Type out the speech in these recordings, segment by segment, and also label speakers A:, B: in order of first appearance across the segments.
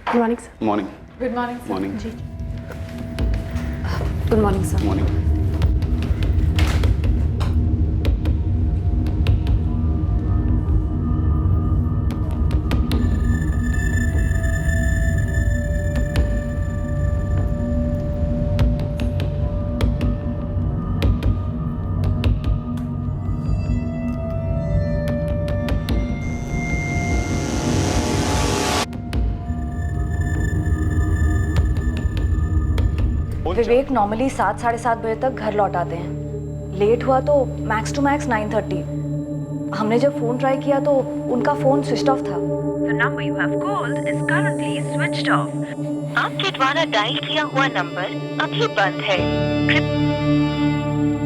A: Good morning sir.
B: Morning.
C: Good morning sir.
B: Morning
A: ji good morning sir.
B: Morning.
D: Vivek normally 7 साढ़े 7 बजे तक घर लौट आते हैं। लेट हुआ तो मैक्स टू मैक्स 9:30। हमने जब फोन ट्राई किया तो उनका फोन स्विच ऑफ था।
E: The number you have called is currently switched off. आपके द्वारा डायल किया हुआ नंबर अभी बंद है।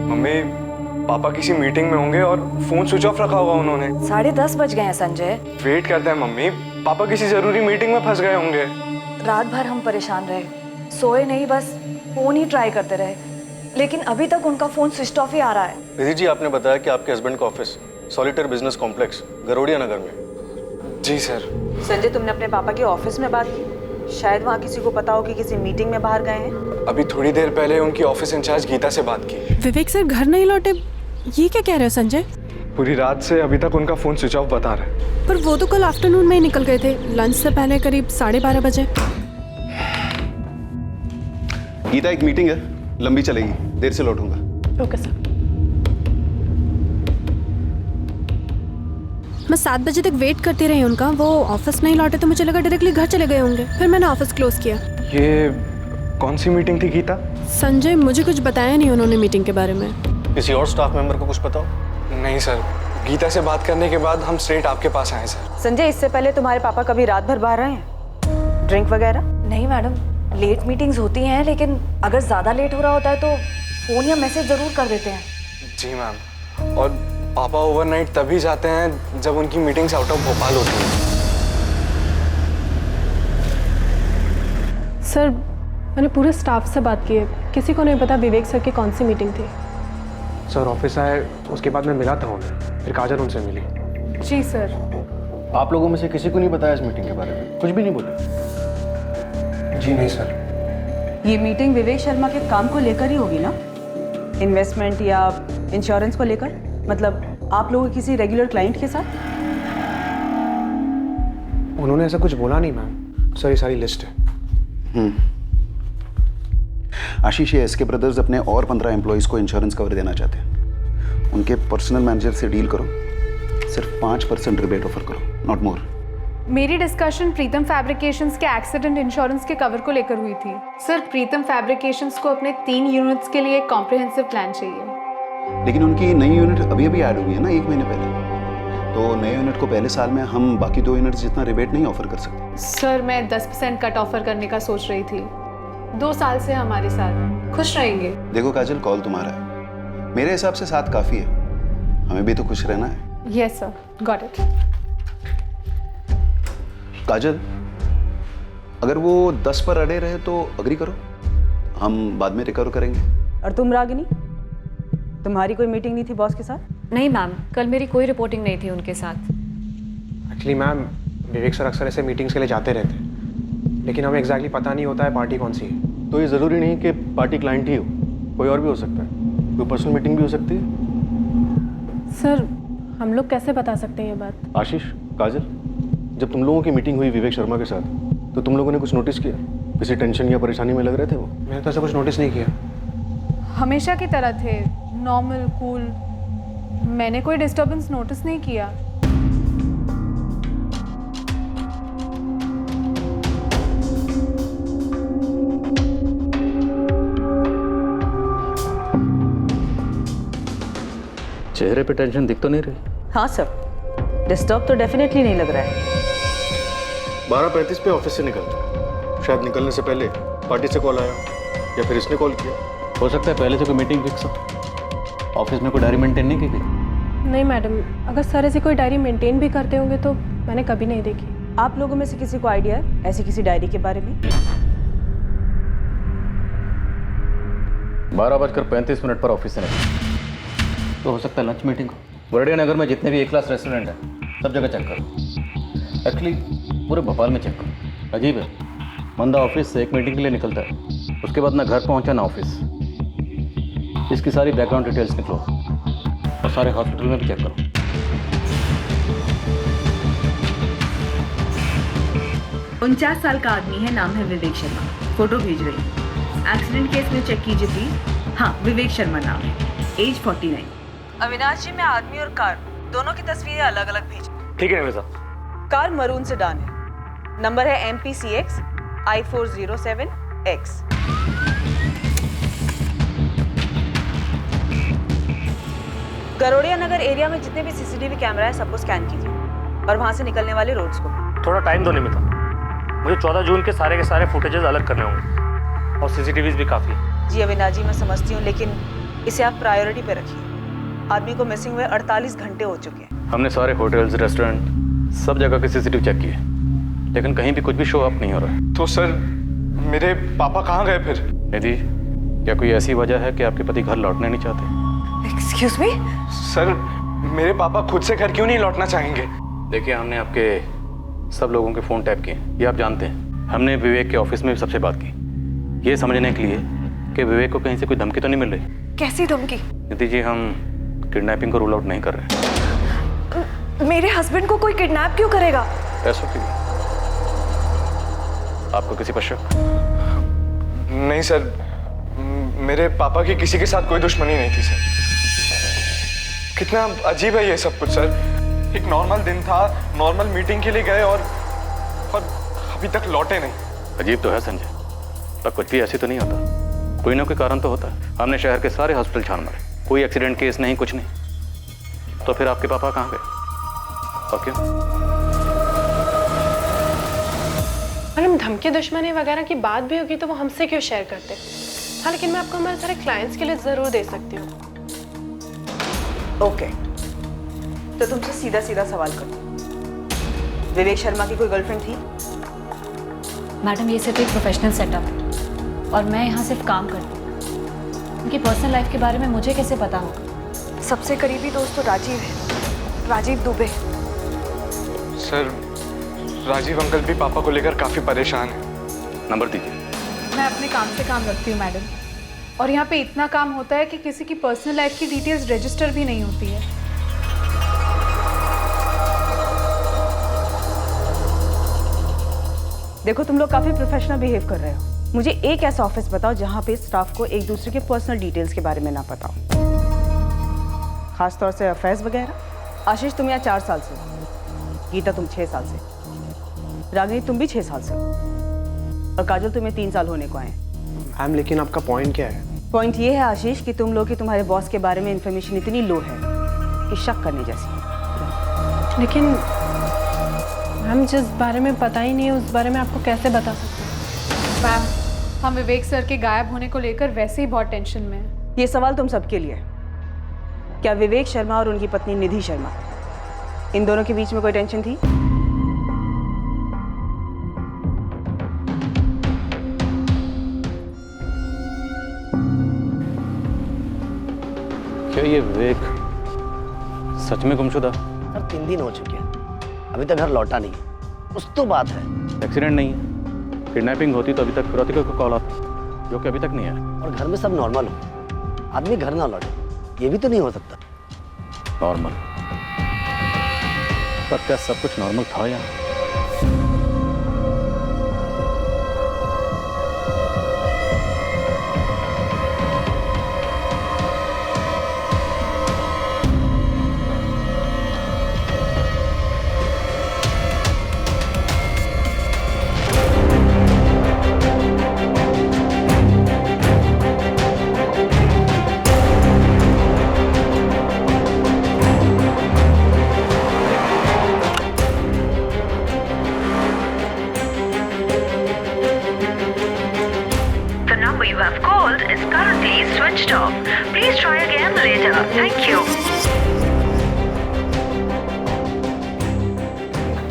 F: मम्मी, पापा किसी मीटिंग में होंगे और फोन स्विच ऑफ रखा हुआ उन्होंने।
D: 10:30 बज गए हैं संजय।
F: वेट करते हैं मम्मी, पापा किसी जरूरी मीटिंग में फंस गए होंगे।
D: रात भर हम परेशान रहे, सोए नहीं, बस फोन ही ट्राई करते रहे, लेकिन अभी तक उनका फोन स्विच ऑफ ही आ रहा है।
G: विधि जी, आपने बताया कि आपके हस्बैंड का office solitaire business complex Garodia Nagar में।
F: जी सर।
H: संजय, तुमने अपने पापा के ऑफिस में बात की? शायद वहाँ किसी को पता हो कि किसी मीटिंग में बाहर गए हैं।
F: अभी थोड़ी देर पहले उनकी ऑफिस इंचार्ज गीता से बात की।
A: विवेक सर घर नहीं लौटे, ये क्या कह रहे हो संजय?
F: पूरी रात से अभी तक उनका फोन स्विच ऑफ बता रहा है।
A: पर वो तो कल आफ्टरनून में ही निकल गए थे, लंच से पहले करीब 12:30 बजे।
B: गीता, एक मीटिंग है, लंबी चलेगी, देर से लौटूंगा।
A: Okay sir. मैं 7 बजे तक वेट करती रही उनका, वो ऑफिस नहीं लौटे तो मुझे लगा डायरेक्टली घर चले गए होंगे, फिर मैंने ऑफिस क्लोज किया।
F: ये कौन सी मीटिंग थी गीता?
A: संजय, मुझे कुछ बताया नहीं उन्होंने मीटिंग के बारे में।
G: किसी और स्टाफ मेंबर को कुछ पता हो?
F: नहीं सर, गीता से बात करने के बाद हम स्ट्रेट आपके पास आए सर।
H: संजय, इससे पहले तुम्हारे पापा कभी रात भर बाहर रहे हैं? ड्रिंक वगैरह?
D: नहीं मैडम, लेट मीटिंग्स होती हैं, लेकिन अगर ज़्यादा लेट हो रहा होता है तो फ़ोन या मैसेज ज़रूर कर देते हैं।
F: जी मैम, और पापा ओवरनाइट तभी जाते हैं जब उनकी मीटिंग्स आउट ऑफ भोपाल होती हैं।
I: सर, मैंने पूरे स्टाफ से बात की है, किसी को नहीं पता विवेक सर की कौन सी मीटिंग थी।
J: सर ऑफिस आए, उसके बाद मैं मिला था उन्हें, फिर काजल उनसे मिली।
I: जी सर।
G: आप लोगों में से किसी को नहीं बताया इस मीटिंग के बारे में? कुछ भी नहीं बोले?
J: जी नहीं सर।
H: ये मीटिंग विवेक शर्मा के काम को लेकर ही होगी ना? इन्वेस्टमेंट या इंश्योरेंस को लेकर? मतलब आप लोगों के किसी रेगुलर क्लाइंट के साथ?
J: उन्होंने ऐसा कुछ बोला नहीं मैम। सर ये सारी लिस्ट है।
B: आशीष, ये एसके ब्रदर्स अपने और 15 एम्प्लॉइज़ को इंश्योरेंस कवर देना चाहते हैं। उनके पर्सनल मैनेजर से डील करो, सिर्फ 5% रिबेट ऑफर करो, नॉट मोर।
C: मेरी डिस्कशन प्रीतम फैब्रिकेशंस के एक्सीडेंट इंश्योरेंस के कवर को लेकर हुई थी। सर, प्रीतम फैब्रिकेशंस को अपने 3 यूनिट्स के लिए एक कॉम्प्रिहेंसिव प्लान चाहिए।
B: लेकिन उनकी नई यूनिट अभी अभी ऐड हुई है ना, 1 महीने पहले, तो नए यूनिट को पहले साल में हम बाकी 2 यूनिट्स जितना रिबेट नहीं ऑफर कर सकते।
C: सर, मैं 10% कट ऑफर करने का सोच रही थी। 2 साल से हमारे साथ खुश रहेंगे।
B: देखो काजल, कॉल तुम्हारा है, मेरे हिसाब से 7 काफ़ी है, हमें भी तो खुश रहना है।
C: Yes sir, got it.
B: Kajal, अगर वो 10 पर अड़े रहे तो अग्री करो, हम बाद में रिकवर करेंगे।
H: और तुम रागिनी, तुम्हारी कोई मीटिंग नहीं थी बॉस के साथ?
D: नहीं मैम, कल मेरी कोई रिपोर्टिंग नहीं थी उनके साथ।
J: एक्चुअली मैम, विवेक सर अक्सर ऐसे मीटिंग्स के लिए जाते रहते हैं, लेकिन हमें एग्जैक्टली पता नहीं होता है पार्टी कौन सी है।
G: तो ये ज़रूरी नहीं कि पार्टी क्लाइंट ही हो, कोई और भी हो सकता है, कोई पर्सनल मीटिंग भी हो सकती है।
I: सर, हम लोग कैसे बता सकते हैं ये बात?
G: आशीष, काजल, जब तुम लोगों की मीटिंग हुई विवेक शर्मा के साथ, तो तुम लोगों ने कुछ नोटिस किया? किसी टेंशन या परेशानी में लग रहे थे वो?
J: मैंने तो ऐसा कुछ नोटिस नहीं किया।
C: हमेशा की तरह थे, नॉर्मल, कूल। मैंने कोई डिस्टर्बेंस नोटिस नहीं किया।
G: चेहरे पे टेंशन दिख तो नहीं रही?
H: हाँ सर, डिस्टर्ब तो डेफिनेटली नहीं लग रहा है।
G: 12:35 पे ऑफिस से निकलता है, शायद निकलने से पहले पार्टी से कॉल आया या फिर इसने कॉल किया। हो सकता है पहले से कोई मीटिंग फिक्स हो। ऑफिस में कोई डायरी मेंटेन नहीं की गई?
I: नहीं मैडम, अगर सर ऐसी कोई डायरी मेंटेन भी करते होंगे तो मैंने कभी नहीं देखी।
H: आप लोगों में से किसी को आइडिया है ऐसी किसी डायरी के बारे में?
G: 12:35 पर ऑफिस से निकला, तो हो सकता है लंच मीटिंग हो। गरोडिया नगर में जितने भी A क्लास रेस्टोरेंट हैं सब जगह चेक करो, एक्चुअली पूरे भोपाल में चेक करो। अजीब है, बंदा ऑफिस से एक मीटिंग के लिए निकलता है, उसके बाद ना घर पहुंचा ना ऑफिस। इसकी सारी बैकग्राउंड डिटेल्स निकलो और सारे हॉस्पिटल में भी चेक करो।
H: उनचास साल का आदमी है, नाम है विवेक शर्मा, फोटो भेज रही हूँ। एक्सीडेंट केस में चेक कीजिए प्लीज। हाँ, विवेक शर्मा नाम है, एज 49। अविनाश जी, मैं आदमी और कार दोनों की तस्वीरें अलग अलग भेज।
F: ठीक है साहब।
H: कार मरून सेडान है, नंबर है MPCX I407X। गरोड़िया नगर एरिया में जितने भी CCTV कैमरा है सबको स्कैन कीजिए और वहां से निकलने वाले रोड्स को।
K: थोड़ा टाइम दो निमिता, मुझे 14 जून के सारे फुटेजेस अलग करने होंगे और CCTVs भी काफ़ी है।
H: जी अविनाश जी, मैं समझती हूँ, लेकिन इसे आप प्रायोरिटी पे रखिए। आदमी को मिसिंग हुए 48 घंटे हो चुके हैं।
G: हमने सारे होटल्स, रेस्टोरेंट, सब जगह के CCTV चेक किए, लेकिन कहीं भी कुछ भी शो अप नहीं हो रहा है।
F: तो सर मेरे पापा कहाँ गए फिर?
G: निधि, क्या कोई ऐसी वजह है कि आपके पति घर लौटना नहीं चाहते?
D: Excuse me?
F: सर मेरे पापा खुद से घर क्यों नहीं लौटना चाहेंगे?
G: देखिए, हमने आपके सब लोगों के फ़ोन टैप किए, ये आप जानते हैं। हमने विवेक के ऑफिस में भी सबसे बात की, ये समझने के लिए कि विवेक को कहीं से कोई धमकी तो नहीं मिल रही।
D: कैसी धमकी?
G: निधि जी, हम किडनैपिंग को रूल आउट नहीं कर रहे।
D: मेरे हस्बैंड को कोई किडनैप क्यों करेगा?
G: पैसों के लिए। आपको किसी पर शक?
F: नहीं सर, मेरे पापा की किसी के साथ कोई दुश्मनी नहीं थी सर। कितना अजीब है ये सब कुछ सर। एक नॉर्मल दिन था, नॉर्मल मीटिंग के लिए गए और अभी तक लौटे नहीं।
G: अजीब तो है संजय, पर कुछ भी ऐसे तो नहीं होता, कोई ना कोई कारण तो होता है। हमने शहर के सारे हॉस्पिटल छान मारे, कोई एक्सीडेंट केस नहीं, कुछ नहीं। तो फिर आपके पापा कहाँ गए और क्यों?
I: मैडम, धमकी दुश्मनी वगैरह की बात भी होगी तो वो हमसे क्यों शेयर करते? हाँ, लेकिन मैं आपको हमारे सारे क्लाइंट्स के लिए ज़रूर दे सकती हूँ।
H: ओके, तो तुमसे सीधा सीधा सवाल करती हूँ, विवेक शर्मा की कोई गर्लफ्रेंड थी?
D: मैडम, ये सिर्फ एक प्रोफेशनल सेटअप है और मैं यहाँ सिर्फ काम करती हूँ। उनकी पर्सनल लाइफ के बारे में मुझे कैसे पता होगा? सबसे करीबी दोस्त तो राजीव है, राजीव दुबे।
F: सर राजीव अंकल भी पापा को लेकर काफी परेशान है।
G: नंबर दीजिए।
C: मैं अपने काम से काम रखती हूँ मैडम, और यहाँ पे इतना काम होता है कि किसी की पर्सनल लाइफ की डिटेल्स रजिस्टर भी नहीं होती है।
H: देखो, तुम लोग काफी प्रोफेशनल बिहेव कर रहे हो। मुझे एक ऐसा ऑफिस बताओ जहाँ पे स्टाफ को एक दूसरे के पर्सनल डिटेल्स के बारे में ना पता हो, खासतौर से अफेयर्स वगैरह। आशीष, तुम यहाँ 4 साल से हो, गीता तुम 6 साल से, रागिनी तुम भी 6 साल से हो, और काजल तुम्हें 3 साल होने को आए।
J: मैम, लेकिन आपका पॉइंट क्या है?
H: पॉइंट ये है आशीष कि तुम लोग की तुम्हारे बॉस के बारे में इंफॉर्मेशन इतनी लो है कि शक करने जैसी है।
I: लेकिन हम जिस बारे में पता ही नहीं है उस बारे में आपको कैसे बता सकते हैं?
C: मैम, हम विवेक सर के गायब होने को लेकर वैसे ही बहुत टेंशन में हैं।
H: ये सवाल तुम सबके लिए है। क्या विवेक शर्मा और उनकी पत्नी निधि शर्मा, इन दोनों के बीच में कोई टेंशन थी?
G: क्या ये विवेक सच में गुमशुदा?
L: सर 3 दिन हो चुके हैं, अभी तक घर लौटा नहीं है। कुछ तो बात है।
G: एक्सीडेंट नहीं है, किडनैपिंग होती तो अभी तक प्रतिका को कॉल आता, जो कि अभी तक नहीं आया।
L: और घर में सब नॉर्मल हो, आदमी घर ना लौटे, ये भी तो नहीं हो सकता।
G: नॉर्मल? पर क्या सब कुछ नॉर्मल था या?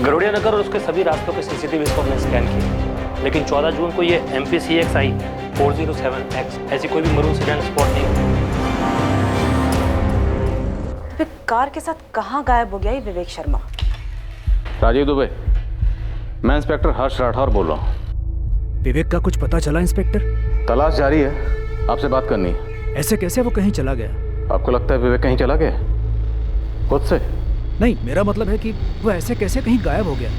K: गरोड़िया नगर और उसके सभी रास्तों के CCTV को हमने स्कैन किया, लेकिन 14 जून को ये MPCX I407X ऐसी कोई भी मरून सेडान स्पॉट नहीं हुई।
H: कार के साथ कहाँ गायब हो गया ये विवेक शर्मा?
G: राजीव दुबे, मैं इंस्पेक्टर हर्ष राठौर बोल रहा हूँ।
M: विवेक का कुछ पता चला इंस्पेक्टर?
G: तलाश जारी है, आपसे बात करनी है।
M: ऐसे कैसे वो कहीं चला गया?
G: आपको लगता है विवेक कहीं चला गया खुद से?
M: नहीं, मेरा मतलब है कि वो ऐसे कैसे कहीं गायब हो गया।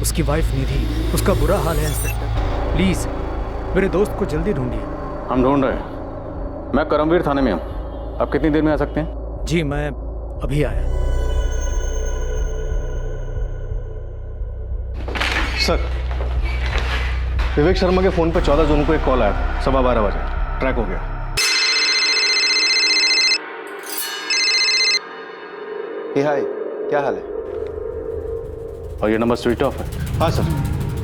M: उसकी वाइफ निधि, उसका बुरा हाल है इंस्पेक्टर। प्लीज मेरे दोस्त को जल्दी ढूंढिए।
G: हम ढूंढ रहे हैं। मैं करमवीर थाने में हूँ। आप कितनी देर में आ सकते हैं?
M: जी मैं अभी आया।
G: सर, विवेक शर्मा के फोन पे 14 जून को एक कॉल आया था 12:15 बजे। ट्रैक हो गया।
B: हाय, क्या हाल है?
G: और ये नंबर स्विच ऑफ है? हाँ सर,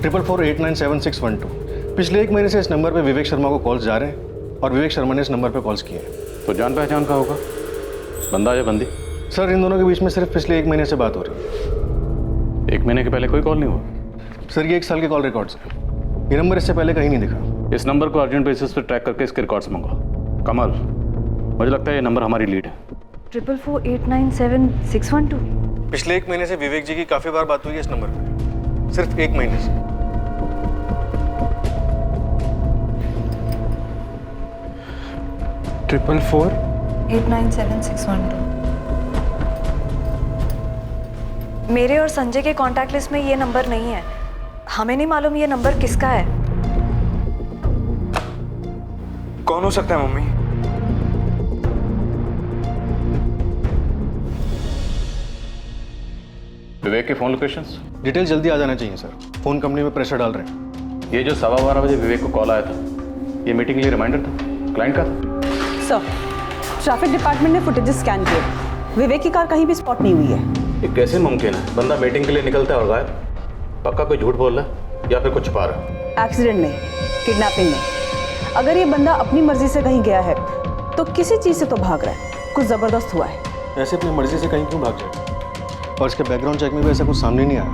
G: 4448976112। पिछले 1 महीने से इस नंबर पे विवेक शर्मा को कॉल्स जा रहे हैं और विवेक शर्मा ने इस नंबर पे कॉल्स किए हैं। तो जान पहचान का होगा, बंदा या बंदी? सर, इन दोनों के बीच में सिर्फ पिछले 1 महीने से बात हो रही है। 1 महीने के पहले कोई कॉल नहीं हुआ? सर, ये 1 साल के कॉल रिकॉर्ड्स हैं। ये नंबर इससे पहले कहीं नहीं दिखा। इस नंबर को अर्जेंट बेसिस पे ट्रैक करके इसके रिकॉर्ड्स मंगाओ। कमल, मुझे लगता है ये नंबर हमारी लीड है।
D: 4448976112।
G: पिछले 1 महीने से विवेक जी की काफी बार बात हुई है इस नंबर पे, सिर्फ 1 महीने से।
J: ट्रिपल 4
D: 897612। मेरे और संजय के कांटेक्ट लिस्ट में ये नंबर नहीं है। हमें नहीं मालूम ये नंबर किसका है।
F: कौन हो सकता है मम्मी?
G: विवेक के फोन लोकेशंस डिटेल जल्दी आ जाना चाहिए सर। फोन कंपनी में प्रेशर डाल रहे हैं। ये जो 12:15 बजे विवेक को कॉल आया था, ये मीटिंग के लिए रिमाइंडर था? क्लाइंट का था?
H: सर, ट्रैफिक डिपार्टमेंट ने फुटेजेस स्कैन किए। विवेक की कार कहीं भी स्पॉट नहीं हुई है।
G: ये कैसे मुमकिन है? बंदा मीटिंग के लिए निकलता है और गायब। पक्का कोई झूठ बोल रहा है या फिर कुछ छुपा रहा है?
H: एक्सीडेंट नहीं, किडनैपिंग नहीं। अगर ये बंदा अपनी मर्जी से कहीं गया है तो किसी चीज से तो भाग रहा है। कुछ जबरदस्त हुआ है।
G: ऐसे अपनी मर्जी से कहीं क्यों भाग जाए? और इसके बैकग्राउंड चेक में भी ऐसा कुछ सामने नहीं आया।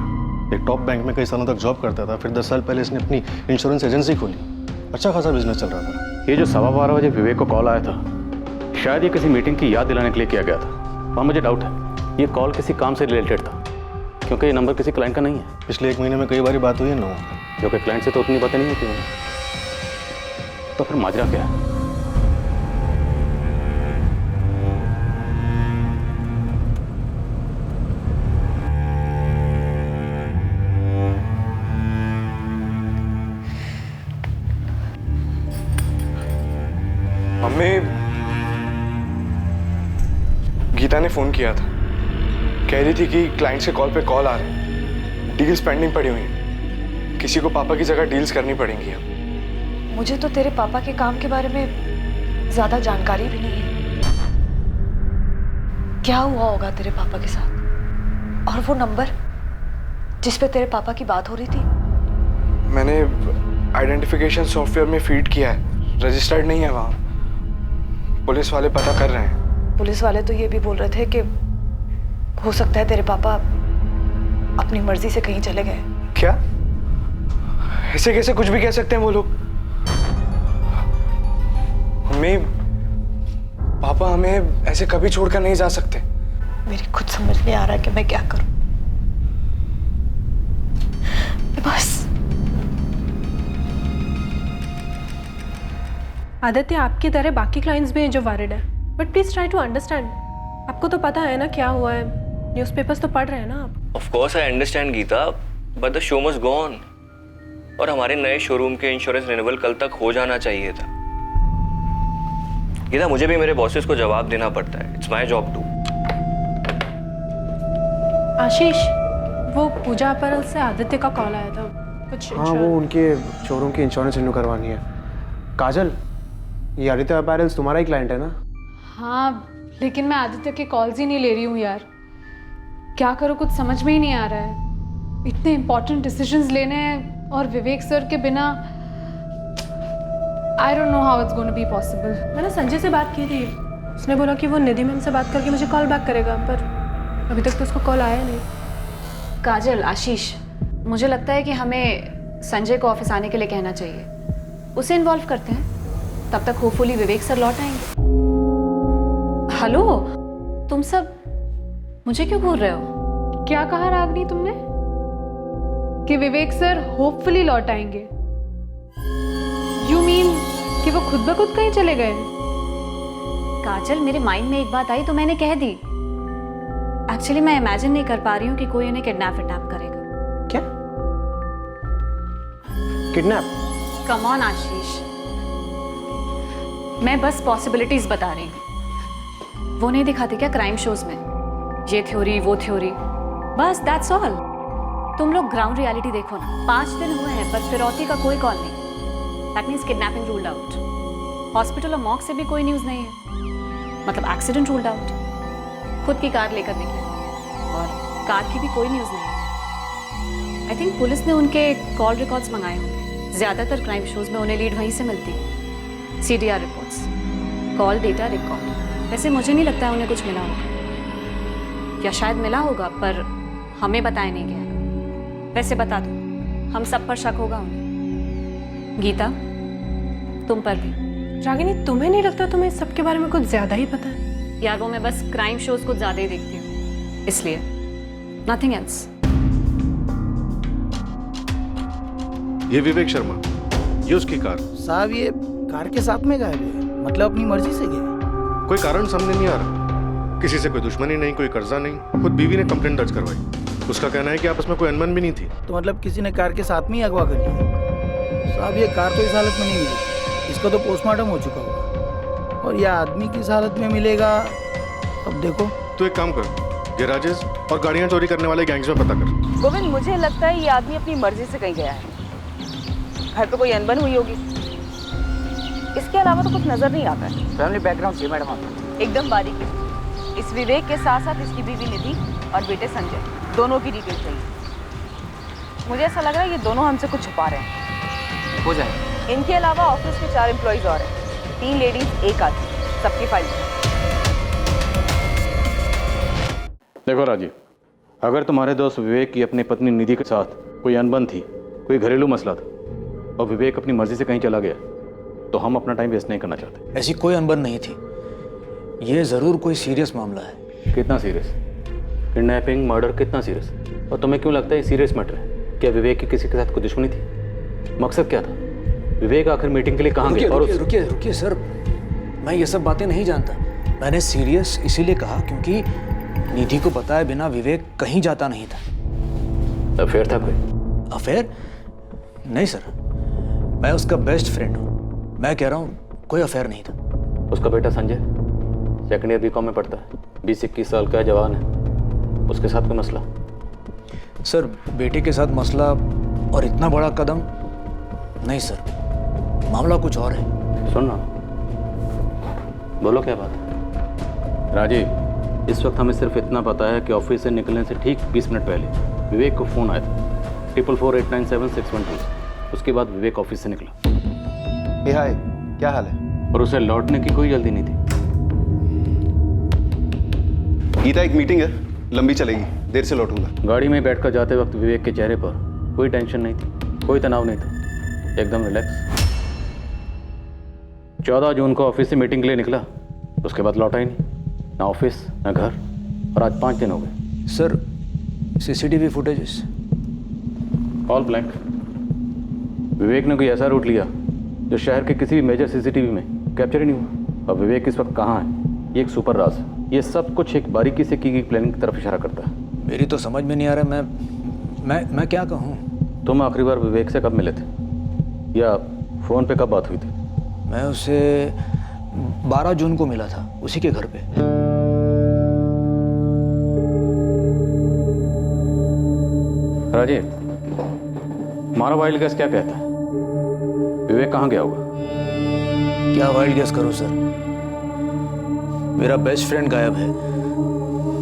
G: एक टॉप बैंक में कई सालों तक जॉब करता था, फिर 10 साल पहले इसने अपनी इंश्योरेंस एजेंसी खोली। अच्छा खासा बिजनेस चल रहा था। ये जो 12:15 बजे विवेक को कॉल आया था, शायद ये किसी मीटिंग की याद दिलाने के लिए किया गया था। और मुझे डाउट है ये कॉल किसी काम से रिलेटेड था, क्योंकि ये नंबर किसी क्लाइंट का नहीं है। पिछले 1 महीने में कई बार बात हुई है ना, जो कि क्लाइंट से तो उतनी बातें नहीं होती हैं। तो फिर माजरा क्या है?
F: मम्मी, गीता ने फोन किया था, कह रही थी कि क्लाइंट से कॉल पे कॉल आ रहे हैं, डील्स पेंडिंग पड़ी हुई हैं, किसी को पापा की जगह डील्स करनी पड़ेंगी अब।
D: मुझे तो तेरे पापा के काम के बारे में ज्यादा जानकारी भी नहीं है। क्या हुआ होगा तेरे पापा के साथ? और वो नंबर जिस पे तेरे पापा की बात हो रही थी?
F: मैंने आइडेंटिफिकेशन सॉफ्टवेयर में फीड किया है, रजिस्टर्ड नहीं है वहाँ। पुलिस वाले पता कर रहे हैं।
D: पुलिस वाले तो ये भी बोल रहे थे कि हो सकता है तेरे पापा अपनी मर्जी से कहीं चले गए।
F: क्या? ऐसे कैसे कुछ भी कह सकते हैं वो लोग? मम्मी, पापा हमें ऐसे कभी छोड़कर नहीं जा सकते।
D: मेरी खुद समझ नहीं आ रहा कि मैं क्या करूं। बस
I: आदित्य, आपकी तरह बाकी क्लाइंट्स भी हैं जो वरिड है, but please try to understand. आपको तो पता है ना क्या हुआ है, न्यूज़पेपर्स तो पढ़ रहे हैं ना आप।
N: Of course I understand Geeta, but the show must go on. और हमारे नए शोरूम के इंश्योरेंस रिन्यूअल कल तक हो जाना चाहिए था। गीता, मुझे भी मेरे बॉसेस को जवाब देना पड़ता है। It's my job too.
I: Ashish, वो पूजा अपरल से आदित्य का कॉल आया था कुछ।
J: हाँ, वो उनके शोरूम की इंश्योरेंस रिन्यू करवानी है। काजल, ये आदित्य अपैरल्स तुम्हारा ही क्लाइंट है ना?
C: हाँ, लेकिन मैं आदित्य के कॉल्स ही नहीं ले रही हूँ यार। क्या करूँ, कुछ समझ में ही नहीं आ रहा है। इतने इंपॉर्टेंट डिसीजंस लेने हैं और विवेक सर के बिना I don't know how it's gonna be possible.
I: मैंने संजय से बात की थी, उसने बोला कि वो निधि मैम से बात करके मुझे कॉल बैक करेगा, पर अभी तक तो उसको कॉल आया नहीं।
D: काजल, आशीष, मुझे लगता है कि हमें संजय को ऑफिस आने के लिए कहना चाहिए। उसे इन्वॉल्व करते हैं, तब तक होपफुली विवेक सर लौट आएंगे। हेलो, तुम सब मुझे क्यों घूर रहे हो?
C: क्या कहा रागनी तुमने? कि विवेक सर होपफुली लौट आएंगे। यू मीन कि वो खुद ब खुद कहीं चले गए?
D: काजल, मेरे माइंड में एक बात आई तो मैंने कह दी। एक्चुअली मैं इमेजिन नहीं कर पा रही हूँ कि कोई उन्हें किडनैप करेगा।
J: क्या किडनैप?
D: कम ऑन आशीष, मैं बस पॉसिबिलिटीज बता रही हूँ। वो नहीं दिखाते क्या क्राइम शोज में, ये थ्योरी वो थ्योरी, बस दैट्स ऑल। तुम लोग ग्राउंड रियलिटी देखो ना। 5 दिन हुए हैं पर फिरौती का कोई कॉल नहीं। That means kidnapping ruled out. Hospital और मॉर्ग से भी कोई न्यूज़ नहीं है, मतलब एक्सीडेंट रूल्ड आउट। खुद की कार लेकर निकले और कार की भी कोई न्यूज़ नहीं है। आई थिंक पुलिस ने उनके कॉल रिकॉर्ड्स मंगाए होंगे। ज़्यादातर क्राइम शोज में उन्हें लीड वहीं से मिलती है। CDR reports, call data record. वैसे मुझे नहीं लगता है उन्हें कुछ मिला होगा, या शायद मिला होगा पर हमें बताया नहीं गया। वैसे बता दो, हम सब पर शक होगा उन्हें। गीता, तुम पर भी।
I: रागिनी, तुम्हें नहीं लगता तुम्हें सबके बारे में कुछ ज्यादा ही पता है?
D: यार वो मैं बस क्राइम शोज कुछ ज्यादा ही देखती हूँ, इसलिए, नथिंग एल्स।
G: ये विवेक शर्मा, ये उसकी कार।
O: साहब ये कार के साथ में गायब है, मतलब अपनी मर्जी से गए?
G: कोई कारण सामने नहीं आ रहा। किसी से कोई दुश्मनी नहीं, कोई कर्जा नहीं। खुद बीवी ने कंप्लेंट दर्ज करवाई। उसका कहना है कि आपस में कोई अनबन भी नहीं थी।
O: तो मतलब किसी ने कार के साथ में ही अगवा कर लिया? साहब ये कार तो इस हालत में नहीं मिली, इसका तो पोस्टमार्टम हो चुका होगा, और यह आदमी किस हालत में मिलेगा अब देखो।
G: तो एक काम कर, गैराजेस और गाड़ियां चोरी करने वाले गैंग्स में पता कर।
H: गोविंद, मुझे लगता है ये आदमी अपनी मर्जी से कहीं गया है। घर पे कोई अनबन हुई होगी, इसके अलावा तो कुछ नजर नहीं आता है।
L: फैमिली बैकग्राउंड चाहिए मैडम आपको?
H: एकदम बारीकी। इस विवेक के साथ साथ इसकी बीवी निधि और बेटे संजय, दोनों की डिटेल चाहिए। मुझे ऐसा लग रहा है ये दोनों हमसे कुछ छुपा रहे हैं।
L: हो जाए।
H: इनके अलावा ऑफिस में 4 एम्प्लॉइज और हैं, 3 लेडीज 1 आदमी, सबकी फाइल।
G: देखो राजीव, अगर तुम्हारे दोस्त विवेक की अपनी पत्नी निधि के साथ कोई अनबन थी, कोई घरेलू मसला था, और विवेक अपनी मर्जी से कहीं चला गया, तो हम अपना टाइम वेस्ट नहीं करना चाहते।
M: ऐसी कोई अनबन नहीं थी, ये ज़रूर कोई सीरियस मामला है।
G: कितना सीरियस? किडनैपिंग, मर्डर, कितना सीरियस? और तुम्हें क्यों लगता है सीरियस मैटर है? क्या विवेक की किसी के साथ कोई दुश्मनी थी? मकसद क्या था? विवेक आखिर मीटिंग के लिए कहाँ गया? और
M: रुकिए सर, मैं ये सब बातें नहीं जानता। मैंने सीरियस इसीलिए कहा क्योंकि निधि को बताए बिना विवेक कहीं जाता नहीं था।
G: अफेयर था कोई?
M: अफेयर? नहीं सर, मैं उसका बेस्ट फ्रेंड हूँ। मैं कह रहा हूँ कोई अफेयर नहीं था।
G: उसका बेटा संजय 2nd ईयर B.Com में पढ़ता है, 20-21 साल का जवान है, उसके साथ कोई मसला?
M: सर बेटे के साथ मसला और इतना बड़ा कदम? नहीं सर, मामला कुछ और है।
G: सुन ना, बोलो क्या बात है? राजीव, इस वक्त हमें सिर्फ इतना पता है कि ऑफिस से निकलने से ठीक 20 मिनट पहले विवेक को फ़ोन आया था 444897-612। उसके बाद विवेक ऑफिस से निकला।
B: हाय, क्या हाल है?
G: और उसे लौटने की कोई जल्दी नहीं थी।
B: गीता, एक मीटिंग है, लंबी चलेगी, देर से लौटूंगा।
G: गाड़ी में बैठकर जाते वक्त विवेक के चेहरे पर कोई टेंशन नहीं थी, कोई तनाव नहीं था, एकदम रिलैक्स। 14 जून को ऑफिस से मीटिंग के लिए निकला, उसके बाद लौटा ही नहीं, ना ऑफिस ना घर, और आज 5 दिन हो गए।
M: Sir CCTV footages
G: all blank. Vivek ने कोई ऐसा रूट लिया जो शहर के किसी भी मेजर CCTV में कैप्चर ही नहीं हुआ। और विवेक इस वक्त कहाँ है, ये एक सुपर राज है। ये सब कुछ एक बारीकी से की गई प्लानिंग की तरफ इशारा करता है।
M: मेरी तो समझ में नहीं आ रहा, मैं क्या कहूँ।
G: तुम आखिरी बार विवेक से कब मिले थे, या फ़ोन पे कब बात हुई थी?
M: मैं उसे 12 जून को मिला था, उसी के घर पे।
G: राजीव, हमारा वाइल्ड गैस क्या कहता है? विवेक कहाँ गया होगा?
M: क्या वाइल्ड गैस करूं सर, मेरा बेस्ट फ्रेंड गायब है,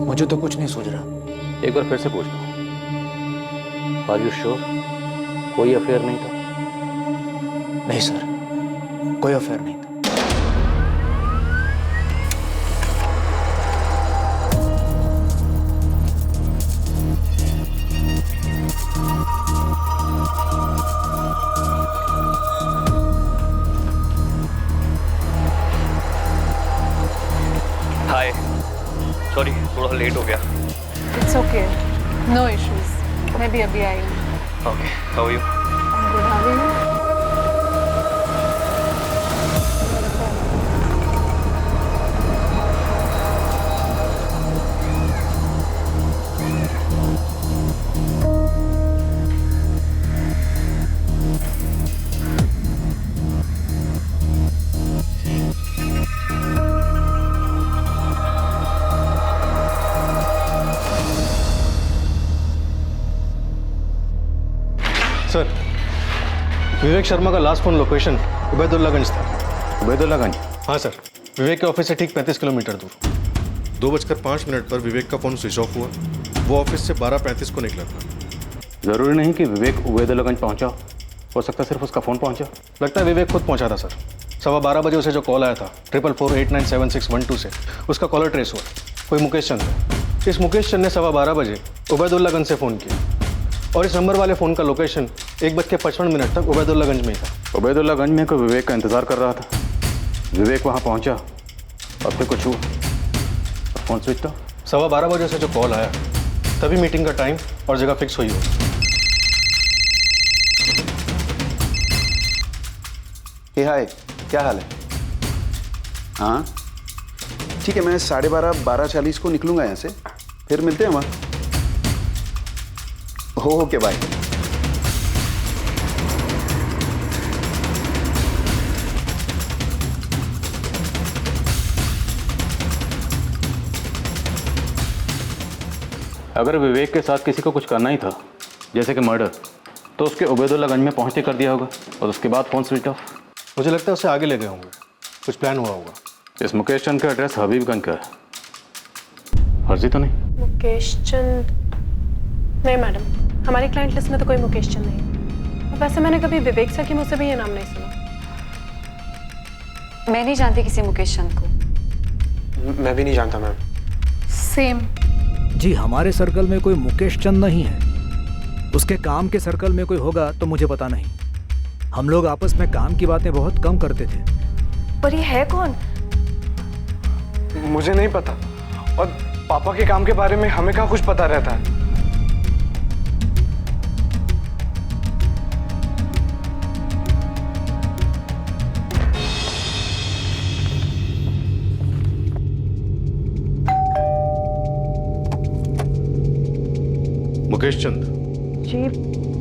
M: मुझे तो कुछ नहीं सूझ रहा।
G: एक बार फिर से पूछ लो, आर यू श्योर कोई अफेयर नहीं था?
M: नहीं सर, कोई अफेयर नहीं था।
N: हाय, सॉरी थोड़ा लेट हो गया।
C: इट्स ओके, नो इश्यूज, मैं भी अभी आई हूँ।
N: Okay, how are you?
C: Good, how are you?
G: Sir, Vivek Sharma का लास्ट फोन लोकेशन उबैदुल्लागंज था।
B: उबैदुल्लागंज?
G: हाँ सर, विवेक के ऑफिस से ठीक 35 किलोमीटर दूर।
F: 2:05 पर विवेक का फोन स्विच ऑफ हुआ। वो ऑफिस से 12:35 को निकला था।
G: जरूरी नहीं कि विवेक उबैदुल्लागंज पहुंचा हो सकता है सिर्फ उसका फोन पहुंचा। लगता है विवेक खुद पहुंचा था सर। 12:15 बजे उसे जो कॉल आया था 4448976112 से, उसका कॉलर ट्रेस हुआ। कोई मुकेश चंद है। इस मुकेश चंद ने 12:15 बजे उबैदुल्लागंज से फ़ोन किया और इस नंबर वाले फ़ोन का लोकेशन 1:55 तक उबैदुल्लागंज में ही था।
P: उबैदुल्लागंज में कोई विवेक का इंतज़ार कर रहा था। विवेक वहाँ पहुँचा और फिर कुछ हुआ और फ़ोन स्विच था।
G: 12:15 बजे से जो कॉल आया तभी मीटिंग का टाइम और जगह फिक्स हुई हो।
B: हाय, क्या हाल है? हाँ ठीक है, मैं 12:30 12:40 को निकलूंगा यहाँ से, फिर मिलते हैं वहाँ। Okay bye.
P: अगर विवेक के साथ किसी को कुछ करना ही था, जैसे कि मर्डर, तो उसके उबैदुल्लागंज में पहुंचते कर दिया होगा और उसके बाद फ़ोन स्विच ऑफ।
G: मुझे लगता है उससे आगे ले गए होंगे, कुछ प्लान हुआ होगा।
P: इस मुकेश चंद का एड्रेस हबीबगंज का है, फर्जी तो नहीं?
I: मुकेश चंद? नहीं मैडम, हमारी क्लाइंट लिस्ट में तो कोई मुकेश चंद नहीं। और वैसे मैंने कभी विवेक सर के मुझसे भी ये नाम नहीं सुना।
D: मैं नहीं जानती किसी मुकेश चंद को।
J: मैं भी नहीं जानता मैम।
C: सेम।
M: जी, हमारे सर्कल में कोई मुकेश चंद नहीं है। उसके काम के सर्कल में कोई होगा तो मुझे पता नहीं। हम लोग आपस में काम की बातें बहुत कम करते थे।
D: पर ये है कौन?
F: मुझे नहीं पता, और पापा के काम के बारे में हमें कहाँ कुछ पता रहता है। मुकेश चंद?
I: जी,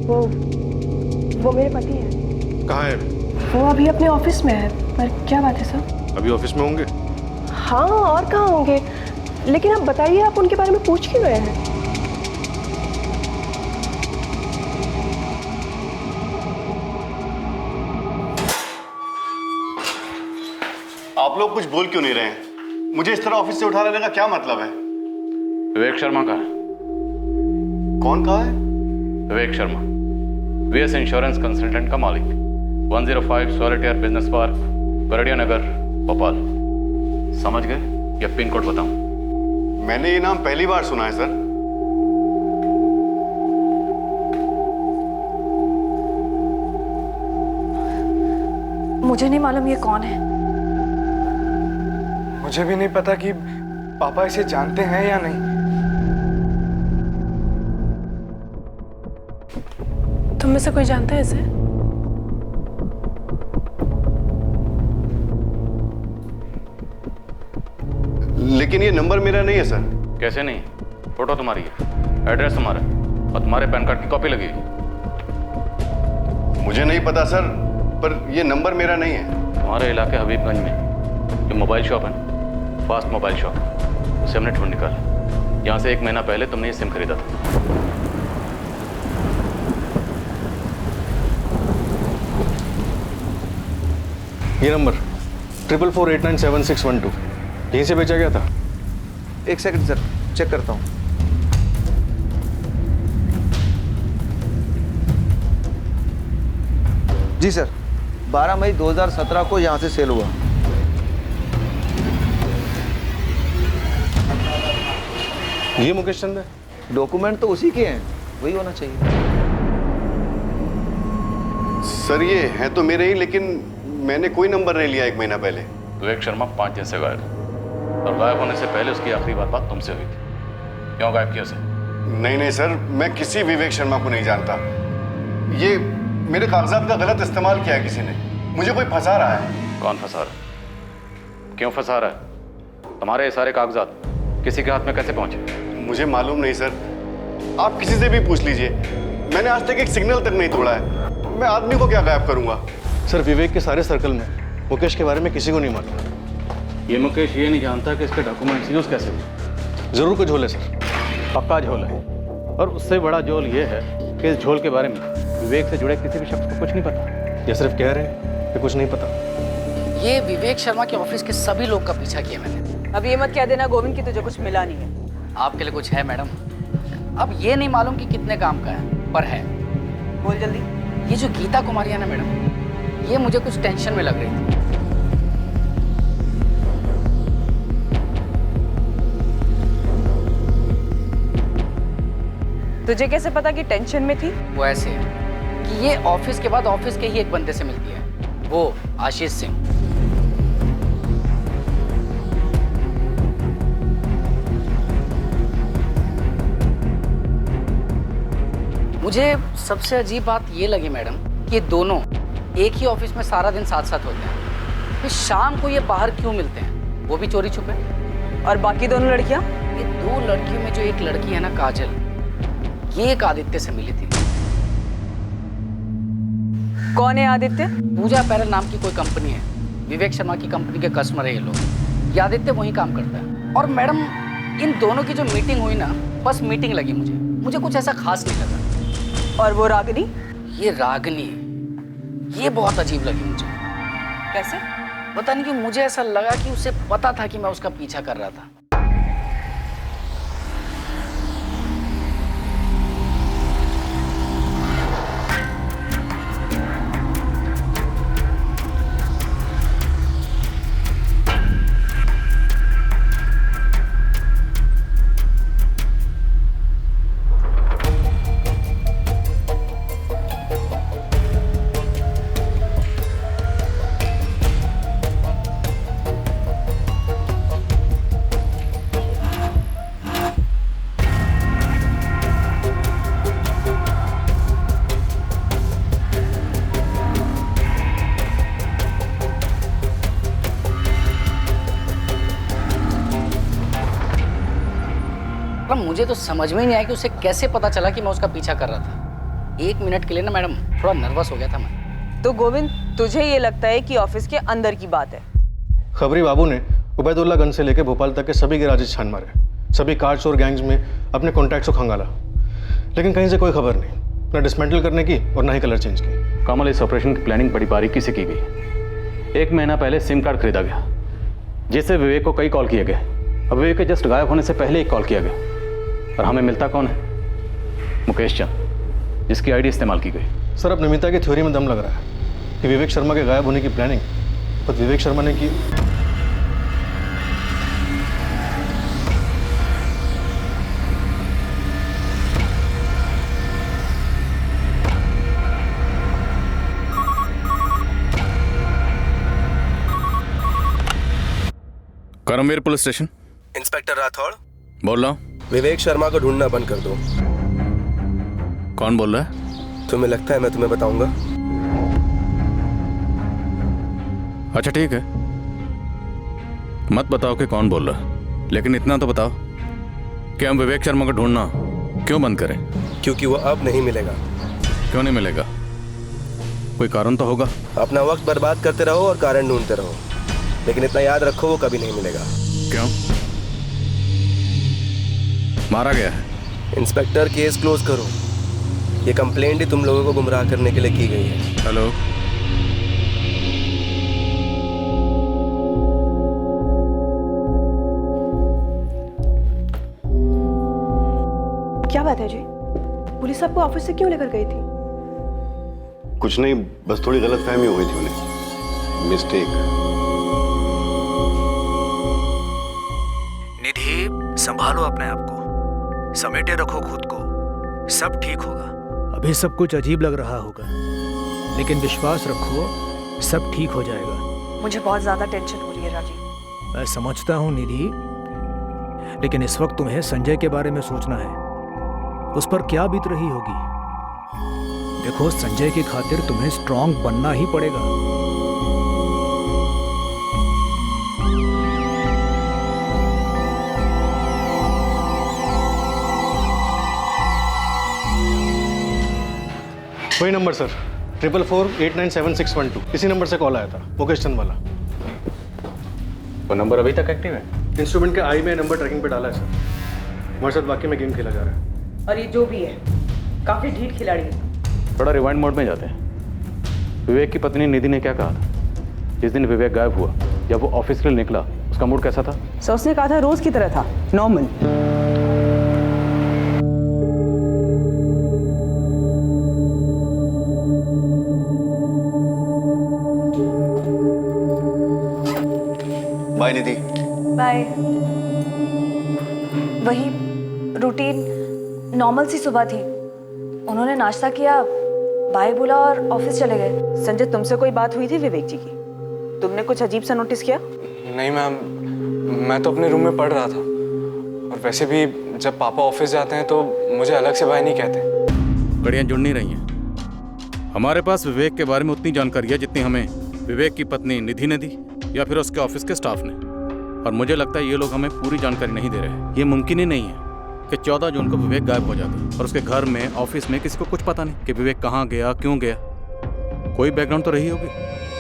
I: वो मेरे पति हैं।
F: कहाँ है?
I: वो अभी अपने ऑफिस में है। पर क्या बात है सर?
F: अभी ऑफिस में होंगे?
I: हाँ, और कहाँ होंगे? लेकिन आप बताइए, आप उनके बारे में पूछ क्यों रहे हैं?
G: आप लोग कुछ बोल क्यों नहीं रहे हैं? मुझे इस तरह ऑफिस से उठा लेने का क्या मतलब है?
P: विवेक शर्मा का है।
G: कौन कहा है?
P: Vivek Sharma, VS insurance consultant का मालिक, 105 सॉलिटेयर बिजनेस पार्क, बरड़िया नगर, भोपाल। समझ गए या पिन कोड बताऊं?
G: मैंने ये नाम पहली बार सुना है सर।
D: मुझे नहीं मालूम ये कौन है।
F: मुझे भी नहीं पता कि पापा इसे जानते हैं या नहीं।
I: तुम में से कोई जानता है इसे?
G: लेकिन ये नंबर मेरा नहीं है सर।
P: कैसे नहीं? फोटो तुम्हारी है, एड्रेस तुम्हारा है और तुम्हारे पैन कार्ड की कॉपी लगी है।
G: मुझे नहीं पता सर, पर ये नंबर मेरा नहीं है।
P: तुम्हारे इलाके हबीबगंज में जो मोबाइल शॉप है ना, फास्ट मोबाइल शॉप, उसे हमने ढूंढ निकाला। यहाँ से 1 महीना पहले तुमने ये सिम खरीदा था।
G: ये नंबर 4448976112 यहीं से बेचा गया था।
O: एक सेकंड सर, चेक करता हूँ। जी सर, 12 मई 2017 को यहाँ से सेल हुआ।
G: ये मुकेश चंद है?
O: डॉक्यूमेंट तो उसी के हैं, वही होना चाहिए।
G: सर ये है तो मेरे ही, लेकिन मैंने कोई नंबर नहीं लिया 1 महीना पहले।
P: विवेक शर्मा 5 दिन से गायब है और गायब होने से पहले उसकी आखिरी बात तुमसे हुई थी। क्यों गायब किया उसे?
G: नहीं नहीं सर, मैं किसी विवेक शर्मा को नहीं जानता। ये मेरे कागजात का गलत इस्तेमाल किया है किसी ने, मुझे कोई फंसा रहा है।
P: कौन फंसा रहा है? क्यों फंसा रहा है? तुम्हारे ये सारे कागजात किसी के हाथ में कैसे पहुंचे?
G: मुझे मालूम नहीं सर, आप किसी से भी पूछ लीजिए। मैंने आज तक एक सिग्नल तक नहीं तोड़ा है। मैं आदमी को क्या गायब करूंगा? सर, विवेक के सारे सर्कल में मुकेश के बारे में किसी को नहीं मालूम।
P: ये मुकेश ये नहीं जानता कि इसके डॉक्यूमेंट्स यूज कैसे हुए।
G: जरूर कोई झोल है सर,
P: पक्का झोल है। और उससे बड़ा झोल ये है कि इस झोल के बारे में विवेक से जुड़े किसी भी शख्स को कुछ नहीं पता।
G: ये सिर्फ कह रहे हैं कि कुछ नहीं पता।
L: ये विवेक शर्मा के ऑफिस के सभी लोग का पीछा किया मैंने।
H: अब ये मत कह देना गोविंद की तुझे कुछ मिला नहीं है।
L: आपके लिए कुछ है मैडम? अब ये नहीं मालूम कि कितने काम का है, पर है।
H: बोल जल्दी।
L: ये जो गीता कुमारी है ना मैडम, ये मुझे कुछ टेंशन में लग रही थी।
H: तुझे कैसे पता कि टेंशन में थी?
L: वो ऐसे है कि ये ऑफिस के बाद ऑफिस के ही एक बंदे से मिलती है, वो आशीष सिंह। मुझे सबसे अजीब बात ये लगी मैडम कि ये दोनों एक ही ऑफिस में सारा दिन साथ साथ होते हैं, फिर शाम को ये बाहर क्यों मिलते हैं, वो भी चोरी छुपे?
H: और बाकी दोनों लड़कियां?
L: ये दो लड़कियों में जो एक लड़की है ना काजल, ये एक आदित्य से मिली थी।
H: कौन है आदित्य?
L: पूजा पैरल नाम की कोई कंपनी है, विवेक शर्मा की कंपनी के कस्टमर है ये लोग। ये आदित्य वहीं काम करता है। और मैडम इन दोनों की जो मीटिंग हुई ना, बस मीटिंग लगी मुझे कुछ ऐसा खास नहीं लगा।
H: और वो रागिनी?
L: ये रागिनी, ये बहुत अजीब लगी मुझे।
H: कैसे?
L: पता नहीं क्यों मुझे ऐसा लगा कि उसे पता था कि मैं उसका पीछा कर रहा था। मुझे तो समझ में ही नहीं आया कि उसे कैसे पता चला कि मैं उसका पीछा कर रहा था। 1 मिनट के लिए ना मैडम थोड़ा नर्वस हो गया था मैं।
H: तो गोविंद, तुझे ये लगता है कि ऑफिस के अंदर की बात है?
G: खबरी बाबू ने उबैदुल्लागंज से लेकर भोपाल तक के सभी गैराजेस छान मारे, सभी कार चोर गैंग्स में अपने कॉन्टैक्ट्स को खंगाला, लेकिन कहीं से कोई खबर नहीं, ना डिसमेंटल करने की और ना ही कलर चेंज की।
P: कमल, इस ऑपरेशन की प्लानिंग बड़ी बारीकी से की गई। 1 महीना पहले सिम कार्ड खरीदा गया, जिससे विवेक को कई कॉल किए गए। अब विवेक के जस्ट गायब होने से पहले एक कॉल किया गया, और हमें मिलता कौन है? मुकेश चंद, जिसकी आईडी इस्तेमाल की गई।
G: सर, अब नमिता की थ्योरी में दम लग रहा है कि विवेक शर्मा के गायब होने की प्लानिंग खुद विवेक शर्मा ने की।
Q: Karamveer police station.
R: Inspector Rathore
Q: बोल रहा हूँ।
R: विवेक शर्मा को ढूंढना बंद कर दो।
Q: कौन बोल रहा है?
R: तुम्हें लगता है मैं तुम्हें बताऊंगा?
Q: अच्छा ठीक है, मत बताओ कि कौन बोल रहा है, लेकिन इतना तो बताओ कि हम विवेक शर्मा को ढूंढना क्यों बंद करें?
R: क्योंकि वो अब नहीं मिलेगा।
Q: क्यों नहीं मिलेगा? कोई कारण तो होगा।
R: अपना वक्त बर्बाद करते रहो और कारण ढूंढते रहो, लेकिन इतना याद रखो वो कभी नहीं मिलेगा।
Q: क्यों? मारा गया है?
R: इंस्पेक्टर, केस क्लोज करो। ये कंप्लेंट ही तुम लोगों को गुमराह करने के लिए की गई है।
Q: हेलो,
A: क्या बात है जी? पुलिस आपको ऑफिस से क्यों लेकर गई थी?
G: कुछ नहीं, बस थोड़ी गलतफहमी हो गई थी उन्हें, मिस्टेक।
M: निधि, संभालो अपने आप को, समेटे रखो खुद को, सब ठीक होगा। अभी सब कुछ अजीब लग रहा होगा, लेकिन विश्वास रखो, सब ठीक हो जाएगा।
A: मुझे बहुत ज्यादा टेंशन हो रही है राजीव।
M: मैं समझता हूँ निधि, लेकिन इस वक्त तुम्हें संजय के बारे में सोचना है। उस पर क्या बीत रही होगी। देखो संजय की खातिर तुम्हें स्ट्रांग बनना ही पड़ेगा।
G: वही नंबर सर, 444897612। इसी नंबर से कॉल आया था, मुकेश चंद वाला।
P: वो नंबर अभी तक एक्टिव है?
G: इंस्ट्रूमेंट के आई में नंबर ट्रैकिंग पे डाला है सर। हमारे साथ वाकई में गेम खेला जा रहा है।
H: और ये जो भी है काफी ढीठ खिलाड़ी है।
P: थोड़ा रिवाइंड मोड में जाते हैं। विवेक की पत्नी निधि ने क्या कहा था जिस दिन विवेक गायब हुआ? जब वो ऑफिस के लिए निकला उसका मूड कैसा था?
H: सो उसने कहा था रोज की तरह था, नॉर्मल।
B: बाय निधि।
D: बाय। वही रूटीन नॉर्मल सी सुबह थी। उन्होंने नाश्ता किया, बाय बोला और ऑफिस चले गए।
H: संजय, तुमसे कोई बात हुई थी विवेक जी की? तुमने कुछ अजीब सा नोटिस किया?
F: नहीं मैम, मैं तो अपने रूम में पढ़ रहा था। और वैसे भी जब पापा ऑफिस जाते हैं तो मुझे अलग से बाय नहीं कहते।
Q: कड़ियाँ जुड़ नहीं रही हैं। हमारे पास विवेक के बारे में उतनी जानकारी है जितनी हमें विवेक की पत्नी निधि ने दी या फिर उसके ऑफिस के स्टाफ ने। और मुझे लगता है ये लोग हमें पूरी जानकारी नहीं दे रहे हैं। ये मुमकिन ही नहीं है कि 14 जून को विवेक गायब हो जाता और उसके घर में, ऑफिस में किसी को कुछ पता नहीं कि विवेक कहाँ गया, क्यों गया। कोई बैकग्राउंड तो रही होगी।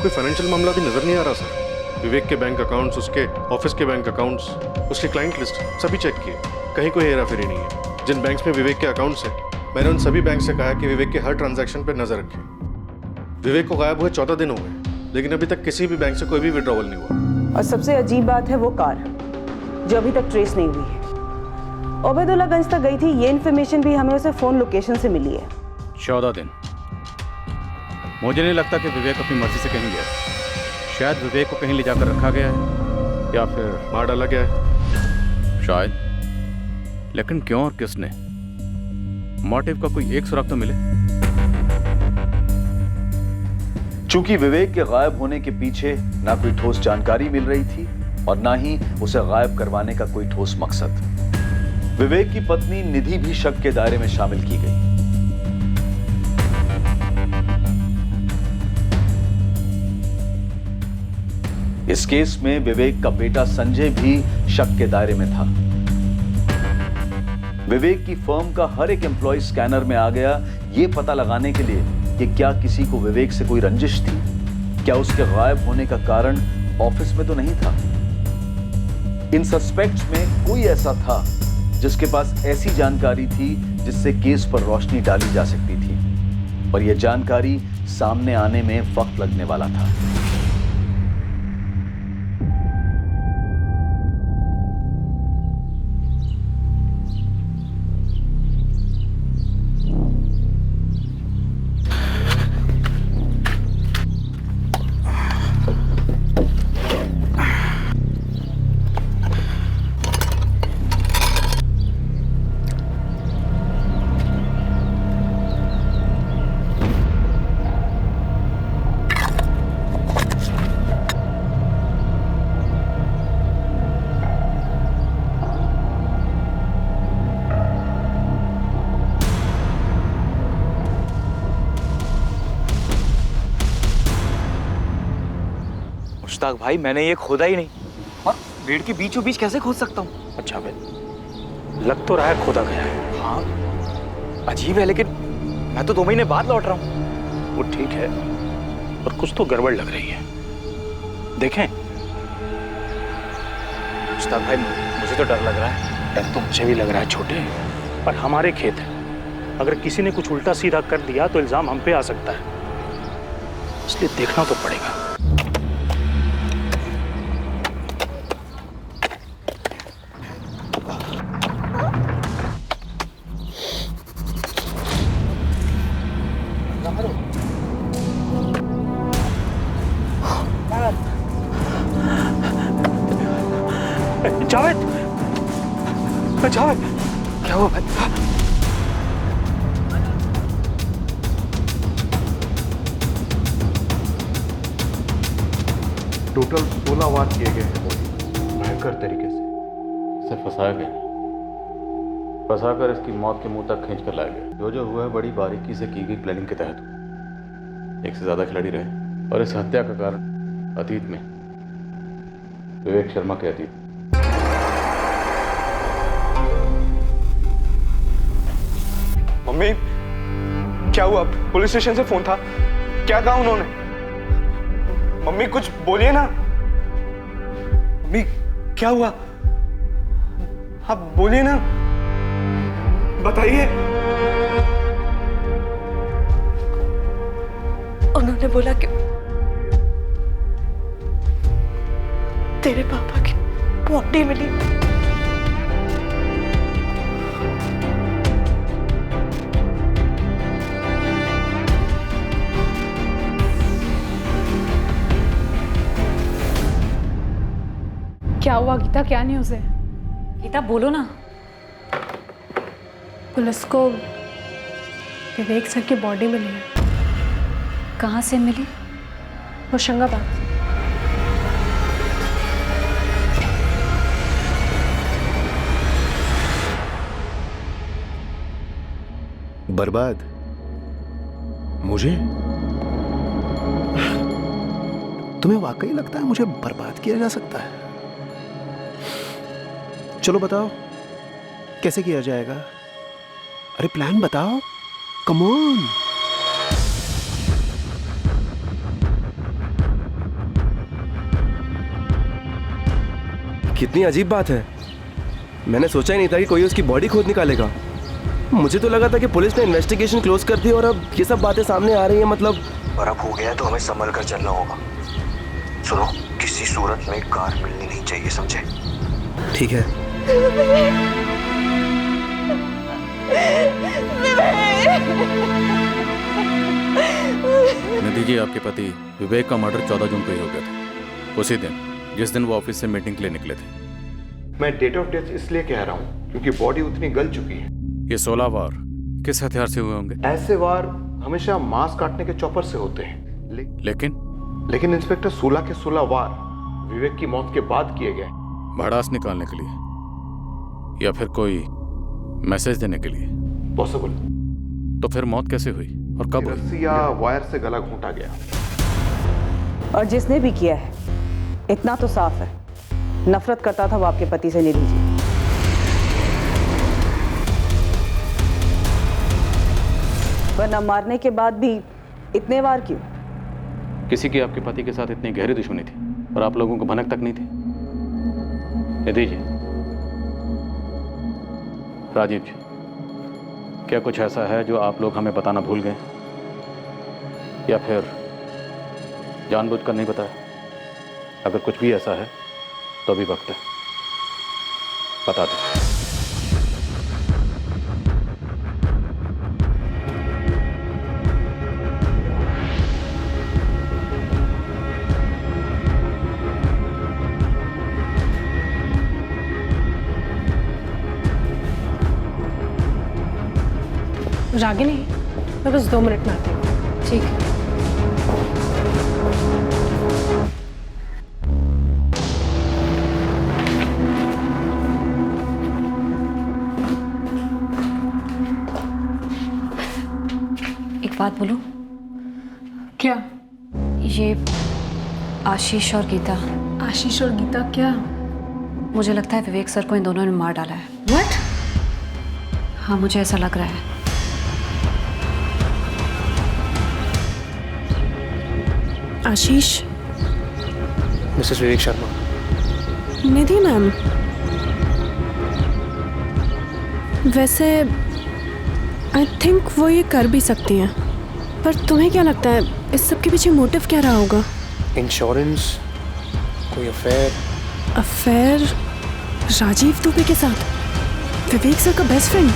G: कोई फाइनेंशियल मामला भी नजर नहीं आ रहा सर। विवेक के बैंक अकाउंट्स, उसके ऑफिस के बैंक अकाउंट्स, उसकी क्लाइंट लिस्ट सभी चेक किए, कहीं कोई हेराफेरी नहीं है। जिन बैंक्स में विवेक के अकाउंट्स हैं, मैंने उन सभी बैंक से कहा कि विवेक के हर ट्रांजैक्शन पर नजर रखें। विवेक को गायब हुए 14 दिन हो गए, लेकिन अभी तक किसी भी बैंक से कोई भी विड्रॉवल नहीं हुआ।
H: और सबसे अजीब बात है वो कार जो अभी तक ट्रेस नहीं हुई है। ओबेदुल्लागंज तक गई थी, ये इन्फॉर्मेशन भी हमें उसे फोन लोकेशन से मिली है।
Q: 14 दिन। मुझे नहीं लगता कि विवेक अपनी मर्जी से कहीं गया। शायद विवेक को कहीं ले जाकर रखा गया है या फिर
G: मार डाला गया है
Q: शायद। लेकिन क्यों और किसने? मोटिव का कोई एक सुराग तो मिले।
S: चूंकि विवेक के गायब होने के पीछे ना कोई ठोस जानकारी मिल रही थी और ना ही उसे गायब करवाने का कोई ठोस मकसद, विवेक की पत्नी निधि भी शक के दायरे में शामिल की गई। इस केस में विवेक का बेटा संजय भी शक के दायरे में था। विवेक की फर्म का हर एक एम्प्लॉय स्कैनर में आ गया, यह पता लगाने के लिए कि क्या किसी को विवेक से कोई रंजिश थी, क्या उसके गायब होने का कारण ऑफिस में तो नहीं था। इन सस्पेक्ट्स में कोई ऐसा था जिसके पास ऐसी जानकारी थी जिससे केस पर रोशनी डाली जा सकती थी, पर यह जानकारी सामने आने में वक्त लगने वाला था।
N: मुश्ताक भाई, मैंने ये खोदा ही नहीं और पेड़ के बीचों बीच कैसे खोद सकता हूँ?
K: अच्छा भाई, लग तो रहा है खोदा गया है।
N: हाँ अजीब है, लेकिन मैं तो 2 महीने बाद लौट रहा हूँ।
K: वो ठीक है, पर कुछ तो गड़बड़ लग रही है। देखें।
N: मुश्ताक भाई, मुझे तो डर लग रहा है।
K: डर तो मुझे भी लग रहा है छोटे, पर हमारे खेत है। अगर किसी ने कुछ उल्टा सीधा कर दिया तो इल्जाम हम पे आ सकता है, इसलिए देखना तो पड़ेगा। जावेद, जावेद,
N: क्या हुआ भाई?
G: टोटल 16 वार किए गए हैं बॉडी, भयंकर तरीके से।
P: इसे फंसाया गया। फंसाकर इसकी मौत के मुंह तक खींच कर लाया गया।
S: जो हुआ है बड़ी बारीकी से की गई प्लानिंग के तहत। एक से ज्यादा खिलाड़ी रहे और इस हत्या का कारण अतीत में विवेक शर्मा के अतीत।
F: मम्मी, क्या हुआ? पुलिस स्टेशन से फोन था, क्या कहा उन्होंने? मम्मी कुछ बोलिए ना। मम्मी क्या हुआ? आप बोलिए ना, बताइए।
I: उन्होंने बोला कि तेरे पापा की बॉडी मिली।
C: क्या हुआ गीता, क्या न्यूज़ है?
D: गीता बोलो ना।
I: पुलिस को विवेक सर की बॉडी मिली है।
D: कहाँ से मिली?
I: होशंगाबाद।
B: बर्बाद? मुझे? तुम्हें वाकई लगता है मुझे बर्बाद किया जा सकता है? चलो बताओ कैसे किया जाएगा? अरे प्लान बताओ, कम ऑन।
R: कितनी अजीब बात है। मैंने सोचा ही नहीं था कि कोई उसकी बॉडी खोद निकालेगा। मुझे तो लगा था कि पुलिस ने इन्वेस्टिगेशन क्लोज कर दी और अब ये सब बातें सामने आ रही हैं। मतलब
T: और अब हो गया तो हमें संभल कर चलना होगा। सुनो, किसी सूरत में कार मिलनी नहीं चाहिए, समझे?
R: ठीक है।
Q: निधि जी, आपके पति विवेक का मर्डर 14 जून को ही हो गया था, उसी दिन जिस दिन वो ऑफिस से मीटिंग के लिए निकले थे।
G: मैं डेट ऑफ डेथ इसलिए कह रहा हूँ क्योंकि बॉडी उतनी गल चुकी है।
Q: ये 16 वार किस हथियार से हुए होंगे?
G: ऐसे वार हमेशा मांस काटने के चॉपर से होते हैं। लेकिन इंस्पेक्टर 16 के 16 वार विवेक की मौत के बाद किए गए।
Q: भड़ास निकालने के लिए या फिर कोई मैसेज देने के लिए?
G: पॉसिबल।
Q: तो फिर मौत कैसे हुई और कब हुई?
G: रस्सी या वायर से गला घोंटा गया।
H: और जिसने भी किया है, इतना तो साफ है, नफरत करता था वो आपके पति से, निधि जी। वरना मारने के बाद भी इतने वार क्यों?
S: किसी की आपके पति के साथ इतनी गहरी दुश्मनी थी और आप लोगों को भनक तक नहीं थी? निधि जी, राजीव जी, क्या कुछ ऐसा है जो आप लोग हमें बताना भूल गए या फिर जानबूझकर नहीं बताया? अगर कुछ भी ऐसा है तो अभी वक्त है, बता दें।
I: रागिनी, मैं बस 2 मिनट में आती हूँ।
D: ठीक है। एक बात बोलूं?
C: क्या?
D: ये आशीष और गीता।
C: आशीष और गीता क्या?
D: मुझे लगता है विवेक सर को इन दोनों ने मार डाला है।
C: What?
D: हाँ, मुझे ऐसा लग रहा है।
A: आशीष?
J: मिसेस विवेक शर्मा।
A: निधि मैम, वैसे आई थिंक वो ये कर भी सकती हैं, पर तुम्हें क्या लगता है इस सब के पीछे मोटिव क्या रहा होगा?
J: इंश्योरेंस, कोई अफेयर?
A: अफेयर राजीव दुबे के साथ? विवेक सर का बेस्ट फ्रेंड?